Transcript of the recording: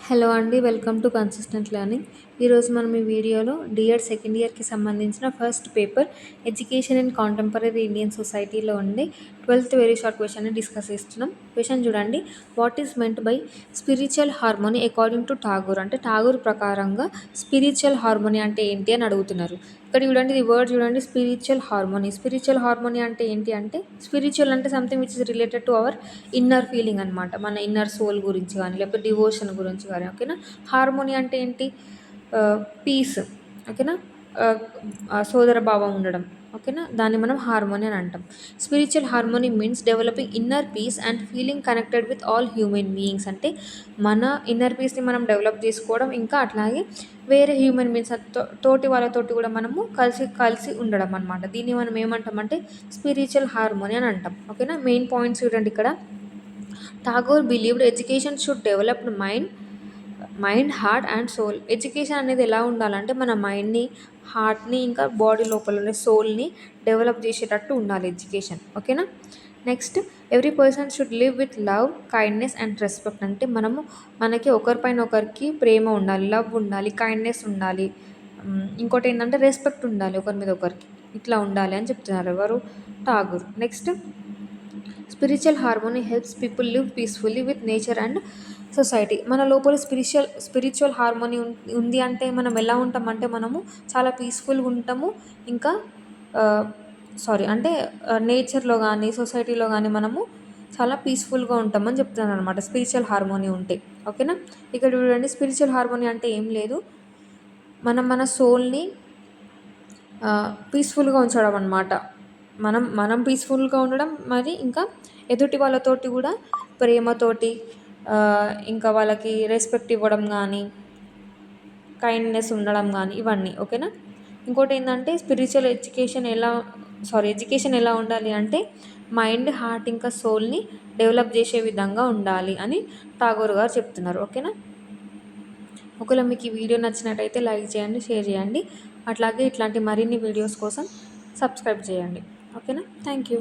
Hello అండి. Welcome to consistent learning. ఈరోజు మనం ఈ వీడియోలో డిఎడ్ సెకండ్ ఇయర్కి సంబంధించిన first paper education in contemporary Indian సొసైటీలో ఉండే 12th వెరీ షార్ట్ క్వశ్చన్ని డిస్కస్ చేస్తున్నాం. క్వశ్చన్ చూడండి. What is meant by spiritual harmony according to Tagore? అంటే ఠాగూర్ ప్రకారంగా స్పిరిచువల్ హార్మోనీ అంటే ఏంటి అని అడుగుతున్నారు. ఇక్కడ చూడండి, ఈ వర్డ్ చూడండి, స్పిరిచువల్ హార్మోనీ. స్పిరిచువల్ హార్మోనీ అంటే ఏంటి అంటే, స్పిరిచువల్ అంటే something which is related to our inner feeling అనమాట. మన ఇన్నర్ సోల్ గురించి కానీ, లేకపోతే డివోషన్ గురించి కానీ, ఓకేనా. హార్మోనీ అంటే ఏంటి? పీస్, ఓకేనా. సోదర భావం ఉండడం, ఓకేనా. దాన్ని మనం హార్మోనీ అని అంటాం. Spiritual harmony means developing inner peace and feeling connected with all human beings. అంటే మన ఇన్నర్ పీస్ని మనం డెవలప్ చేసుకోవడం, ఇంకా అట్లాగే వేరే హ్యూమన్ బీయింగ్స్ తోటి వాళ్ళతోటి కూడా మనము కలిసి ఉండడం అనమాట. దీన్ని మనం ఏమంటామంటే స్పిరిచువల్ హార్మోనీ అని అంటాం, ఓకేనా. మెయిన్ పాయింట్స్ చూడండి ఇక్కడ. Tagore believed education should develop mind, heart and soul. Education అనేది ఎలా ఉండాలంటే మన మైండ్ని, హార్ట్ని, ఇంకా బాడీ లోపల ఉండే సోల్ని డెవలప్ చేసేటట్టు ఉండాలి ఎడ్యుకేషన్, ఓకేనా. Next, every person should live with love, kindness and respect. అంటే మనకి ఒకరిపైన ఒకరికి ప్రేమ ఉండాలి, లవ్ ఉండాలి, కైండ్నెస్ ఉండాలి, ఇంకోటి ఏంటంటే రెస్పెక్ట్ ఉండాలి ఒకరి మీద ఒకరికి. ఇట్లా ఉండాలి అని చెప్తున్నారు ఎవరు? Tagore. Next, spiritual harmony helps people live peacefully with nature and society. మన లోపల స్పిరిచువల్ హార్మోనీ ఉంది అంటే మనం ఎలా ఉంటామంటే మనము చాలా పీస్ఫుల్గా ఉంటాము. ఇంకా నేచర్లో కానీ, సొసైటీలో కానీ మనము చాలా పీస్ఫుల్గా ఉంటామని చెప్తున్నాను అనమాట, స్పిరిచువల్ హార్మోనీ ఉంటే, ఓకేనా. ఇక్కడ చూడండి, స్పిరిచువల్ హార్మోనీ అంటే ఏం లేదు, మన సోల్ని పీస్ఫుల్గా ఉంచడం అనమాట. మనం పీస్ఫుల్గా ఉండడం, మరి ఇంకా ఎదుటి వాళ్ళతోటి కూడా ప్రేమతోటి, ఇంకా వాళ్ళకి రెస్పెక్ట్ ఇవ్వడం కానీ, కైండ్నెస్ ఉండడం కానీ, ఇవన్నీ, ఓకేనా. ఇంకోటి ఏంటంటే ఎడ్యుకేషన్ ఎలా ఉండాలి అంటే మైండ్, హార్ట్, ఇంకా సోల్ని డెవలప్ చేసే విధంగా ఉండాలి అని ఠాగూర్ గారు చెప్తున్నారు, ఓకేనా. ఒకవేళ మీకు ఈ వీడియో నచ్చినట్టయితే లైక్ చేయండి, షేర్ చేయండి. అట్లాగే ఇట్లాంటి మరిన్ని వీడియోస్ కోసం సబ్స్క్రైబ్ చేయండి, ఓకేనా. Thank you.